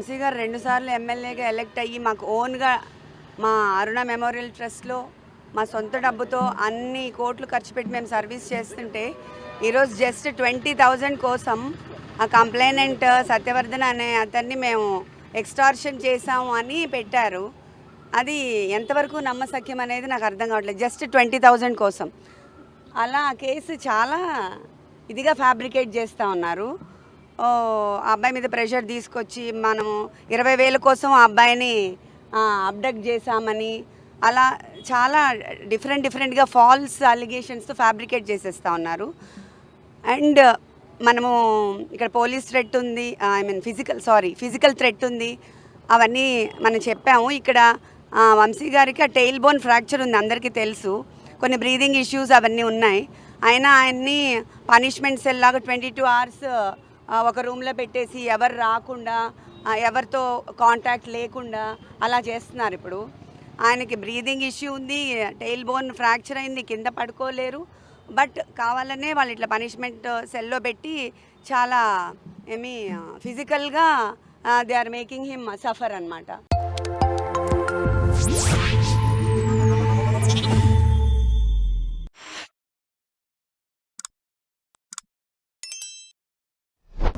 వంశీ గారు 2 సార్లు ఎమ్మెల్యేగా ఎలక్ట్ అయ్యి మాకు ఓన్గా మా అరుణ మెమోరియల్ ట్రస్ట్లో మా సొంత డబ్బుతో అన్ని కోట్లు ఖర్చు పెట్టి మేము సర్వీస్ చేస్తుంటే ఈరోజు జస్ట్ 20,000 కోసం ఆ కంప్లైనెంట్ సత్యవర్ధన్ అనే అతన్ని మేము ఎక్స్టార్షన్ చేసాము అని పెట్టారు. అది ఎంతవరకు నమ్మశక్యం అనేది నాకు అర్థం కావట్లేదు. జస్ట్ 20,000 కోసం అలా ఆ కేసు చాలా ఇదిగా ఫ్యాబ్రికేట్ చేస్తూ ఉన్నారు. ఆ అబ్బాయి మీద ప్రెషర్ తీసుకొచ్చి మనము 20,000 కోసం ఆ అబ్బాయిని అబ్డక్ట్ చేశామని అలా చాలా డిఫరెంట్గా ఫాల్స్ అలిగేషన్స్తో ఫ్యాబ్రికేట్ చేసేస్తూ ఉన్నారు. అండ్ మనము ఇక్కడ పోలీస్ థ్రెట్ ఉంది, ఫిజికల్ థ్రెట్ ఉంది, అవన్నీ మనం చెప్పాము. ఇక్కడ వంశీ గారికి ఆ టెయిల్ బోన్ ఫ్రాక్చర్ ఉంది, అందరికీ తెలుసు. కొన్ని బ్రీదింగ్ ఇష్యూస్ అవన్నీ ఉన్నాయి. అయినా ఆయన్ని పనిష్మెంట్ సెల్ లాగా 22 hours ఒక రూమ్లో పెట్టేసి ఎవరు రాకుండా ఎవరితో కాంటాక్ట్ లేకుండా అలా చేస్తున్నారు. ఇప్పుడు ఆయనకి బ్రీదింగ్ ఇష్యూ ఉంది, టెయిల్ బోన్ ఫ్రాక్చర్ అయింది, కింద పడుకోలేరు. బట్ కావాలనే వాళ్ళు ఇట్లా పనిష్మెంట్ సెల్లో పెట్టి చాలా ఫిజికల్గా they are making him suffer అన్నమాట.